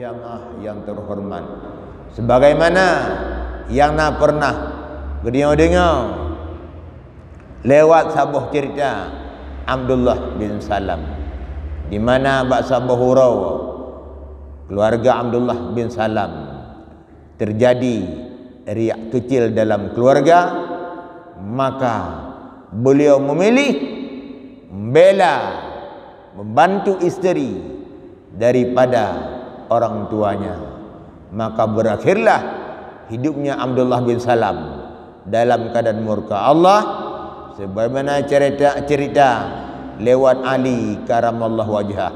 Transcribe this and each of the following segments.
Jamaah yang terhormat, sebagaimana yang nak pernah dengar lewat sebuah cerita Abdullah bin Salam, di mana bak sebuah hurau keluarga Abdullah bin Salam terjadi riak kecil dalam keluarga, maka beliau memilih membela, membantu isteri daripada orang tuanya. Maka berakhirlah hidupnya Abdullah bin Salam dalam keadaan murka Allah, sebagaimana cerita lewat Ali karamallahu wajhah,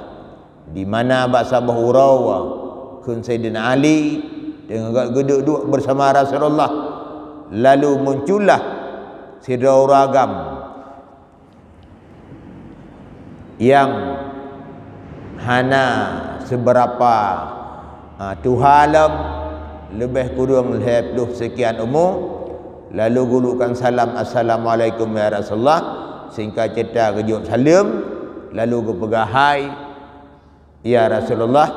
di mana bahasa bahurawa kun Sayyidina Ali dengan duduk bersama Rasulullah, lalu muncullah sidau ragam yang hana seberapa tuhalam lebih kurang 20 sekian umur, lalu gulukan salam, assalamualaikum ya Rasulullah, singkat cerita kejut salam, lalu kepegahai, ya Rasulullah,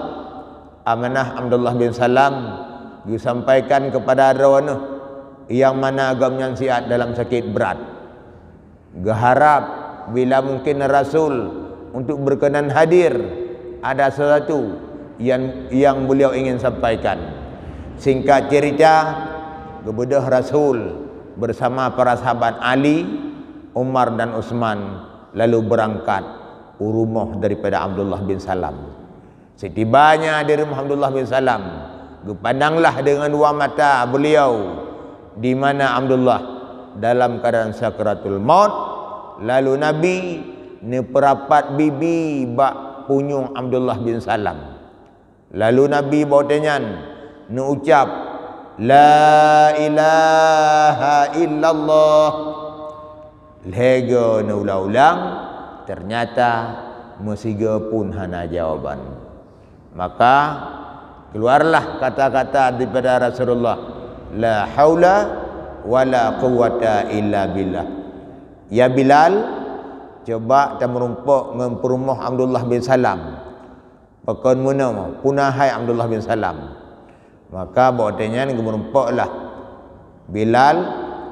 amanah Abdullah bin Salam disampaikan kepada rawana yang mana agamnya sihat dalam sakit berat, geharap bila mungkin Rasul untuk berkenan hadir, ada sesuatu yang beliau ingin sampaikan. Singkat cerita, kebedah Rasul bersama para sahabat Ali, Umar dan Utsman lalu berangkat ke rumah daripada Abdullah bin Salam. Setibanya di rumah Abdullah bin Salam, dipandanglah dengan dua mata beliau di mana Abdullah dalam keadaan sakratul maut. Lalu Nabi ni perapat bibi bak punyung Abdullah bin Salam. Lalu Nabi bawa tenyan ni ucap la ilaha illallah. Lega ni ulang-ulang, ternyata musiga pun hana jawaban. Maka keluarlah kata-kata daripada Rasulullah, la haula wala quwwata illa billah. Ya Bilal, coba kita merumpuk memperumah Abdullah bin Salam. Pakon muna punahai Abdullah bin Salam. Maka bawa tenyan merumpuklah Bilal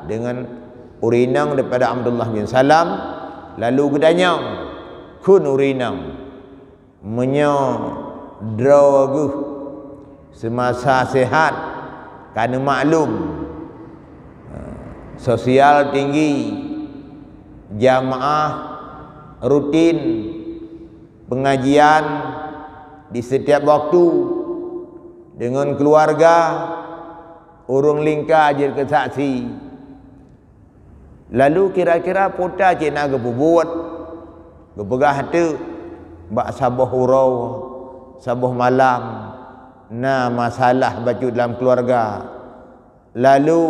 dengan urinang daripada Abdullah bin Salam, lalu gedanyang kun urinang menyo drawagu semasa sehat, kerana maklum sosial tinggi, jamaah rutin, pengajian di setiap waktu dengan keluarga, urung lingkar je ke saksi. Lalu kira-kira putar cik nak kebuat kepegah hati bak sabah hurau, sabah malam, na masalah baju dalam keluarga. Lalu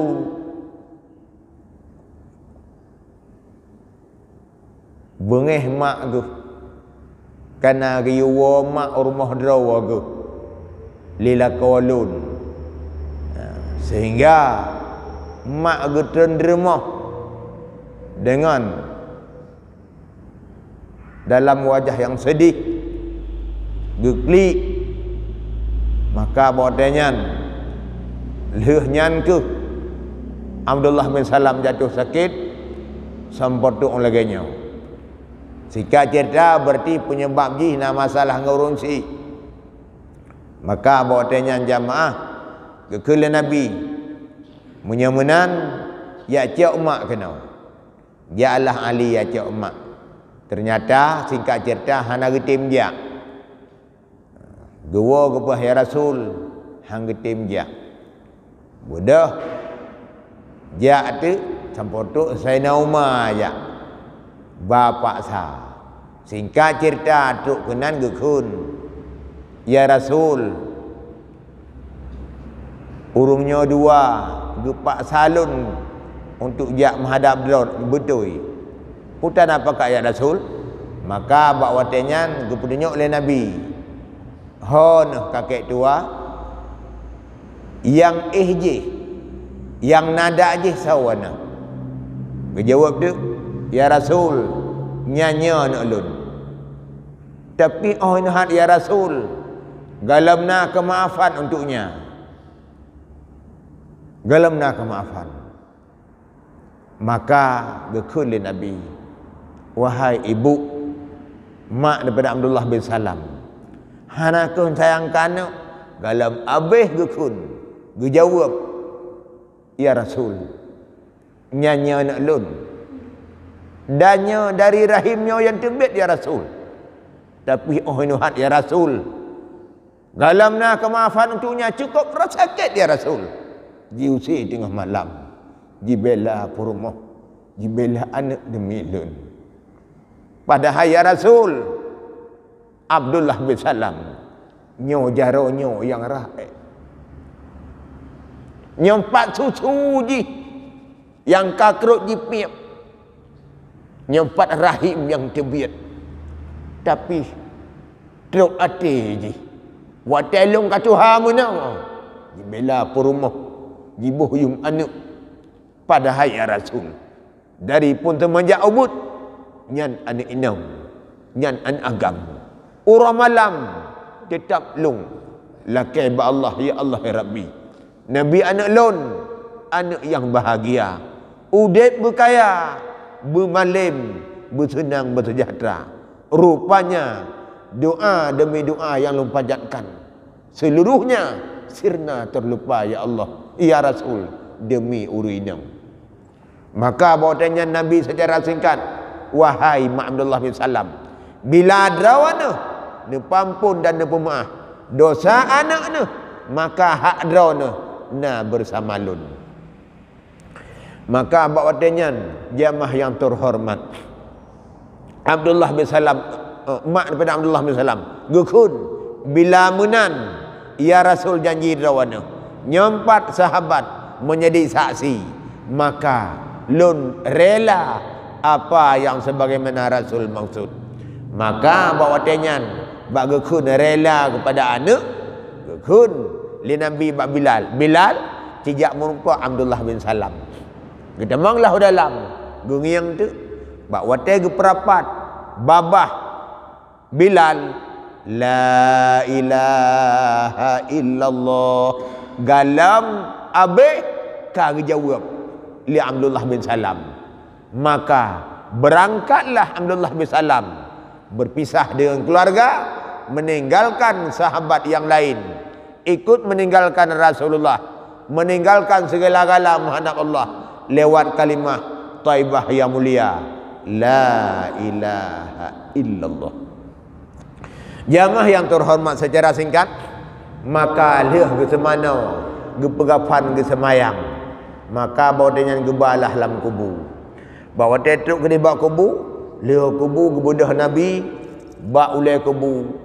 bengeh mak tu kana riwa mak rumah drawa tu lila kawalun, sehingga mak getren dermah dengan dalam wajah yang sedih geklik. Maka bawatannya lehnyan ke Abdullah bin Salam jatuh sakit sampotuk laganya. Singkat cerita berarti penyebab ji na masalah ngurunsi. Maka bawatannya jamaah kekele Nabi menyemenan ya cak mak kena. Ya Allah Ali ya cak mak. Ternyata singkat cerita hana getim jak. Gewa kepah ya Rasul hang getim jak. Bodoh. Jak tu sampotuk Sayyidina Umar jak. Bapak sah. Singkat cerita tuk kenan gekun, ya Rasul urungnya dua gepak salun untuk jak menghadap drone betul. Putan apakah ya Rasul? Maka bak watenyan gepunyok oleh Nabi. Hon kakek tua yang yang nada je sawana. Berjawab tu, ya Rasul, nyanya nak lun. Tapi oh ini ya Rasul, galamna kemaafan untuknya, galamna kemaafan. Maka gekun li Nabi, wahai ibu mak daripada Abdullah bin Salam, hana kun sayang kana galam abih gekun, gejawab, ya Rasul, nyanya nak lun danya dari rahimnya yang terbit ya Rasul, tapi oh inuhat ya Rasul, galamna kemaafan untuknya cukup rasa sakit ya Rasul. Diusir tengah malam, dibela purumah, dibela anak demi lun. Padahal ya Rasul, Abdullah bin Salam nyo jaronyo yang raih, nyempat susu ji yang kakrut dipiap, nyempat rahim yang tebiat, tapi truk ate ji watelung ka Tuhan menang dibela purumah, dibuh yung anak. Padahal ya Rasul, dari pun temanjak ubud nyan anak inam, nyan an agam urang malam tetap lung lakai ba Allah, ya Allah ya Rabbi, Nabi anak lon, anak yang bahagia, udip berkaya, bermalim, bersenang, bersejahtera. Rupanya doa demi doa yang lumpajatkan seluruhnya sirna terlupa ya Allah, ya Rasul, demi urinam. Maka bahwasanya Nabi secara singkat, wahai Mak Abdullah bin Salam, bila drawana ne pampun dan ne pemaaf dosa anak ne, maka hak drawana na bersama lun. Maka bahwasanya jamaah yang terhormat, Abdullah bin Salam, mak daripada Abdullah bin Salam gekun bila menan ya Rasul janji drawana, nyempat sahabat menjadi saksi, maka lun rela apa yang sebagaimana Rasul maksud. Maka bahwasanya bak gekun rela kepada anak, gekun li Nabi bak Bilal, Bilal tidak merupa Abdullah bin Salam. Gedemanglah dalam gungiang tu bak wate ge perapat babah Bilal, la ilaha illallah, galam abe ka jawab li Abdullah bin Salam. Maka berangkatlah Abdullah bin Salam, berpisah dengan keluarga, meninggalkan sahabat yang lain, ikut meninggalkan Rasulullah, meninggalkan segala-gala menghadap Allah lewat kalimah Thaibah yang mulia, la ilaha illallah. Jamaah yang terhormat, secara singkat, maka leh ke semana gepegapan ke semayang, maka bawa dengan gebalah dalam kubu, bawa tetruk ke di bak kubu, leh kubu gebudah Nabi bak ulai kubu,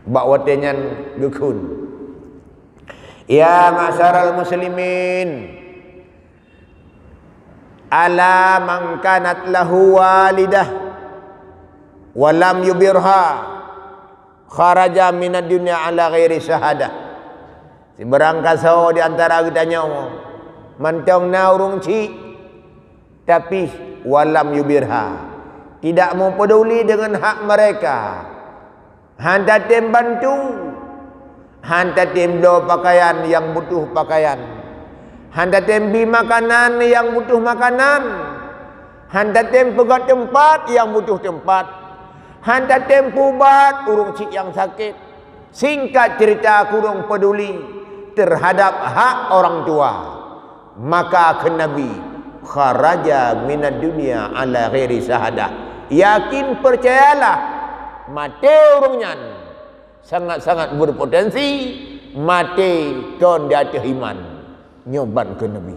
bak watenyan gekun, ya masyarakat muslimin, ala man kanat lahu walidah walam yubirha kharaja minad dunya ala ghairi syahadah. Si berangkasa di antara kita nyawa mantong na urung ci, tapi walam yubirha, tidak mau peduli dengan hak mereka, hanta tem bantu, hanta tem do pakaian yang butuh pakaian, hanta tem bi makanan yang butuh makanan, hanta tem pegat tempat yang butuh tempat, hanta tem pubat urung cik yang sakit. Singkat cerita, kurang peduli terhadap hak orang tua. Maka ke Nabi, kharaja minad dunya ala ghairi syahadah, yakin percayalah mati urungnya sangat-sangat berpotensi mati kon di atas iman. Nyoban ke Nabi.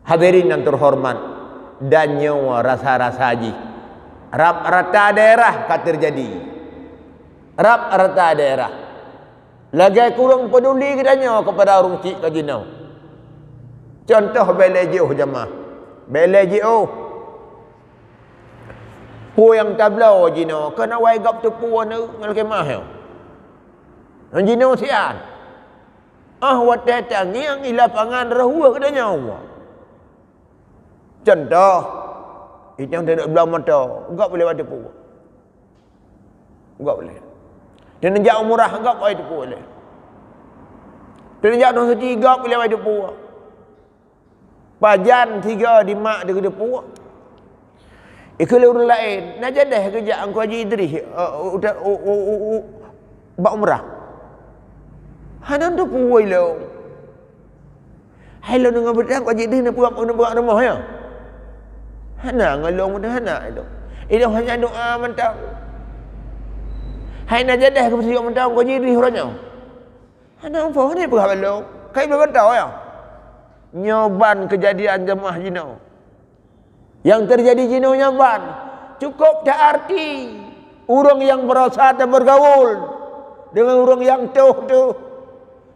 Hadirin yang terhormat dan nyawa rasa-rasa haji, rata daerah kan terjadi, rata daerah lagi kurang peduli katanya kepada orang cik kajinau. Contoh belejo jamaah, belejo pu yang tablau jino kena wai gap tu pu anu ngal kemah yo jino sian wat datang yang di lapangan rahua katanya. Contoh itu yang tidak belah mata, enggak boleh ada pu, enggak boleh. Dan nejak umrah gap ai depu le. Dan nejak dong haji gap le ai depu. Pajan 3 di mak de depu. Ikut orang lain, nak jadah kerja Angku Haji Idris buat umrah. Hanan tu puai lo. Hai lo dengan bedang Angku Haji Idris nak buat rumah ya. Hana ngalong dah hana itu. Itu hanya doa mentang. Hai nak jadah ke siap mentang Angku Haji Idris orangnya. Hana apa ni perah lo. Kai berbantau ya. Nyoban kejadian jemaah jino. Yang terjadi jinonya ban cukup tak arti orang yang berusaha dan bergaul dengan orang yang tu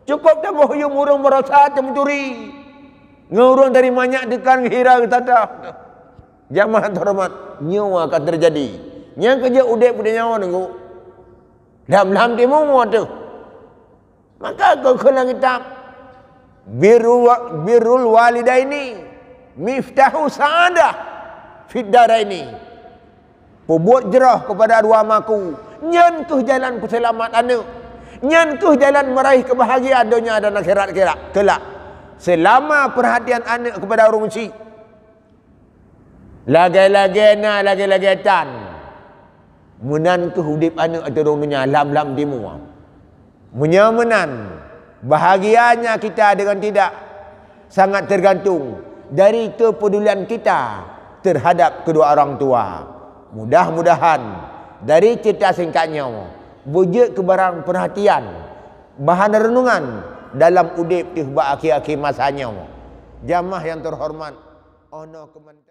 cukup tak bohong orang berusaha dan mencuri ngurung dari banyak dekan hira tadah jamaah terhormat nyawa akan terjadi yang kerja udek pada nyawa nengku dalam timu tu maka kau kena kitab birrul walidaini miftahu sa'adah Fidara ini Pembuat jerah kepada dua maku nyan ke jalan keselamat anak nyan ke jalan meraih kebahagiaan dunia dan akhirat kelak selama perhatian anak kepada orang mesti lagi-lagi tan menan ke hudip anak atau orang dunia lam timu menyamenan bahagianya kita dengan tidak sangat tergantung dari kepedulian kita terhadap kedua orang tua. Mudah-mudahan dari cerita singkatnya wujud kebarang perhatian bahan renungan dalam udip di akhir-akhir masanya. Jamaah yang terhormat, ono komentar